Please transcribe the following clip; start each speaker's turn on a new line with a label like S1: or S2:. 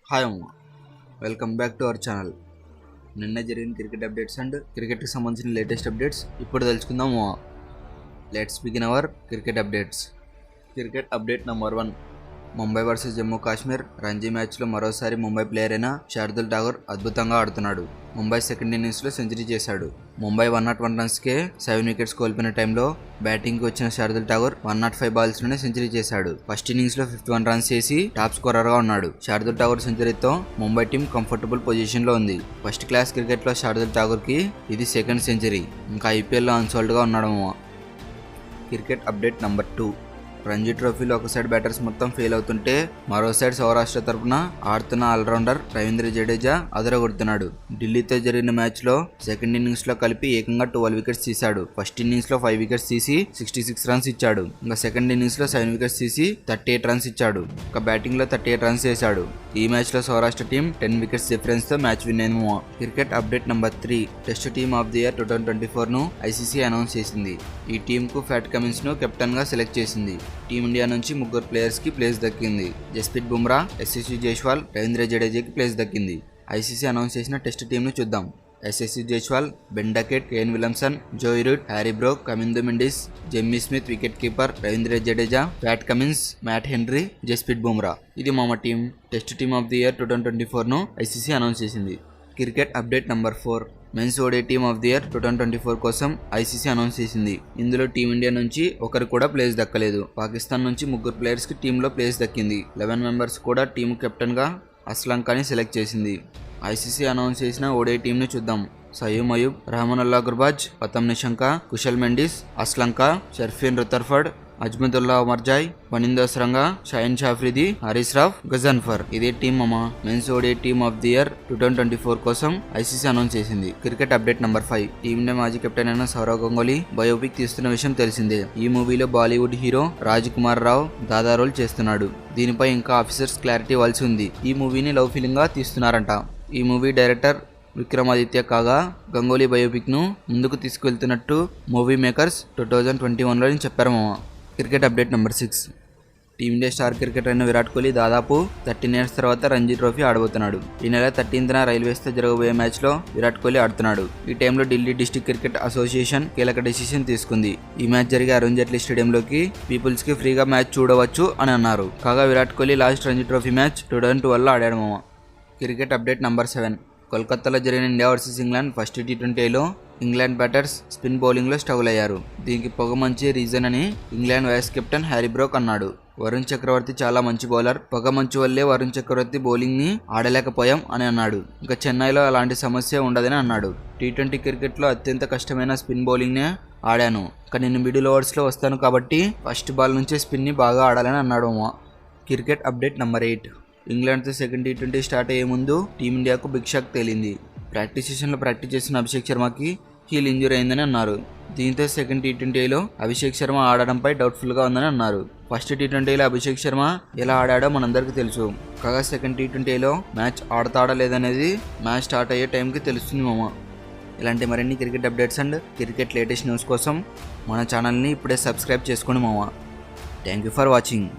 S1: Hi అమ్మ, welcome back to our channel. నిన్న జరిగిన క్రికెట్ అప్డేట్స్ అండ్ క్రికెట్కి సంబంధించిన లేటెస్ట్ అప్డేట్స్ ఇప్పుడు తెలుసుకుందాము. Let's begin our cricket updates. Cricket update number 1. Mumbai versus Jammu Kashmir Ranji మ్యాచ్లో మరోసారి ముంబై ప్లేయర్ అయిన శార్దుల్ ఠాకూర్ అద్భుతంగా ఆడుతున్నాడు. ముంబై సెకండ్ ఇన్నింగ్స్లో సెంచరీ చేశాడు. ముంబై 101 రన్స్కే 7 వికెట్స్ కోల్పోయిన టైంలో బ్యాటింగ్కి వచ్చిన శార్దుల్ ఠాకూర్ 105 బాల్స్లోనే సెంచరీ చేశాడు. ఫస్ట్ ఇన్నింగ్స్లో 51 రన్స్ చేసి టాప్ స్కోరర్గా ఉన్నాడు. శార్దుల్ ఠాకూర్ సెంచరీతో ముంబై టీం కంఫర్టబుల్ పొజిషన్లో ఉంది. ఫస్ట్ క్లాస్ క్రికెట్లో శార్దుల్ ఠాకూర్కి ఇది సెకండ్ సెంచరీ. ఇంకా ఐపీఎల్లో అన్సోల్డ్గా ఉన్నాడు. Cricket update number 2. రంజీ ట్రోఫీలో ఒక సైడ్ బ్యాటర్స్ మొత్తం ఫెయిల్ అవుతుంటే మరో సైడ్ సౌరాష్ట్ర తరపున ఆడుతున్న ఆల్రౌండర్ రవీంద్ర జడేజా అదరగొడుతున్నాడు. ఢిల్లీతో జరిగిన మ్యాచ్లో సెకండ్ ఇన్నింగ్స్లో కలిపి ఏకంగా 12 వికెట్స్ తీశాడు. ఫస్ట్ ఇన్నింగ్స్లో 5 వికెట్స్ తీసి 66 రన్స్ ఇచ్చాడు. ఇంకా సెకండ్ ఇన్నింగ్స్లో 7 వికెట్స్ తీసి 38 రన్స్ ఇచ్చాడు. ఇంకా బ్యాటింగ్లో 38 రన్స్ చేశాడు. ఈ మ్యాచ్లో సౌరాష్ట్ర టీం 10 వికెట్స్ డిఫరెన్స్తో మ్యాచ్ విన్ అయింది. Cricket update number 3. Test team of the year 2024ను ఐసీసీ అనౌన్స్ చేసింది. ఈ టీంకు ఫ్యాట్ కమిన్స్ను కెప్టెన్గా సెలెక్ట్ చేసింది. టీమిండియా నుంచి 3 ప్లేయర్స్కి ప్లేస్ దక్కింది. జస్ప్రీత్ బుమ్రా, యశస్వి జైస్వాల్, రవీంద్ర జడేజాకి ప్లేస్ దక్కింది. ఐసీసీ అనౌన్స్ చేసిన టెస్ట్ టీంను చూద్దాం. Yashasvi Jaiswal, Ben Duckett, Kane Williamson, Joe Root, Harry Brook, Kamindu Mendis, Jamie Smith wicket keeper, Ravindra Jadeja, Pat Cummins, Matt Henry, Jasprit Bumrah. ఇది మా team. Test team of the year 2024ను ఐసీసీ అనౌన్స్ చేసింది. Cricket update number 4. Men's ODI team of the year 2024 కోసం ICC announce చేసింది. ఇందులో team India నుంచి ఒకరు కూడా ప్లేస్ దక్కలేదు. పాకిస్తాన్ నుంచి 3 ప్లేయర్స్కి టీంలో ప్లేస్ దక్కింది. 11 మెంబర్స్ కూడా టీమ్ కెప్టెన్గా అస్లంకాని సెలెక్ట్ చేసింది. ఐసీసీ అనౌన్స్ చేసిన ఓడే టీంను చూద్దాం. సయ్యూమ్ అయూబ్, రహమానుల్లా గుర్బాజ్, పతం నిషంక, కుశల్ మెండిస్, అస్లంక, షర్ఫీన్ రుతర్ఫర్డ్, అజ్మదుల్లా మర్జాయ్, వనిందో సరంగా, షాయిన్ షాఫ్రిది, హరీస్ రాఫ్, గజన్ఫర్. ఇదే team men's ODI team of the year 2024 కోసం ఐసీసీ అనౌన్స్ చేసింది. Cricket update number 5. టీమిండియా మాజీ కెప్టెన్ అయిన సౌరవ్ గంగూలీ బయోపిక్ తీస్తున్న విషయం తెలిసిందే. ఈ మూవీలో Bollywood hero Raj Kumar Rao Dada role చేస్తున్నాడు. దీనిపై ఇంకా ఆఫీసర్స్ క్లారిటీ ఇవ్వాల్సి ఉంది. ఈ మూవీని లవ్ ఫిలిం గా తీస్తున్నారంట. ఈ మూవీ డైరెక్టర్ విక్రమాదిత్య కాగా గంగూలీ బయోపిక్ ను ముందుకు తీసుకువెళ్తున్నట్టు మూవీ మేకర్స్ 2021లో చెప్పారు. Cricket update number 6. Team India star cricketer అయిన విరాట్ కోహ్లీ దాదాపు 13 ఇయర్స్ తర్వాత రంజీ ట్రోఫీ ఆడబోతున్నాడు. ఈ నెల 13న రైల్వేస్తో జరగబోయే మ్యాచ్లో విరాట్ కోహ్లీ ఆడుతున్నాడు. ఈ టైంలో ఢిల్లీ డిస్ట్రిక్ట్ క్రికెట్ అసోసియేషన్ కీలక డెసిషన్ తీసుకుంది. ఈ మ్యాచ్ జరిగే అరుణ్ జైట్లీ స్టేడియంలోకి పీపుల్స్కి ఫ్రీగా మ్యాచ్ చూడవచ్చు అని అన్నారు. కాగా Virat Kohli last Ranji trophy match 2012లో ఆడాడు. Cricket update number 7. కోల్కతాలో జరిగిన ఇండియా వర్సెస్ ఇంగ్లాండ్ ఫస్ట్ T20లో ఇంగ్లాండ్ బ్యాటర్స్ స్పిన్ బౌలింగ్లో స్ట్రగుల్ అయ్యారు. దీనికి పొగమంచే రీజన్ అని England vice captain Harry Brook అన్నాడు. వరుణ్ చక్రవర్తి చాలా మంచి బౌలర్, పొగమంచు వల్లే వరుణ్ చక్రవర్తి బౌలింగ్ని ఆడలేకపోయాం అని అన్నాడు. ఇంకా చెన్నైలో అలాంటి సమస్య ఉండదని అన్నాడు. T20 క్రికెట్లో అత్యంత కష్టమైన స్పిన్ బౌలింగ్నే ఆడాను, కానీ నేను మిడిల్ ఓవర్స్లో వస్తాను కాబట్టి ఫస్ట్ బాల్ నుంచే స్పిన్ని బాగా ఆడాలని అన్నాడు. Cricket update number 8. ఇంగ్లాండ్తో సెకండ్ T20 స్టార్ట్ అయ్యే ముందు టీమిండియాకు బిగ్ షాక్ తేలింది. ప్రాక్టీస్ సెషన్లో ప్రాక్టీస్ చేసిన అభిషేక్ శర్మకి హీల్ ఇంజరీ అయిందని అన్నారు. దీంతో సెకండ్ T20లో అభిషేక్ శర్మ ఆడడంపై డౌట్ఫుల్గా ఉందని అన్నారు. ఫస్ట్ T20లో అభిషేక్ శర్మ ఎలా ఆడాడో మనందరికీ తెలుసు. కాగా సెకండ్ T20లో మ్యాచ్ ఆడతాడా లేదనేది మ్యాచ్ స్టార్ట్ అయ్యే టైంకి తెలుస్తుంది. ఇలాంటి మరిన్ని cricket updates and cricket latest news కోసం మన ఛానల్ని ఇప్పుడే సబ్స్క్రైబ్ చేసుకోండి. Thank you for watching.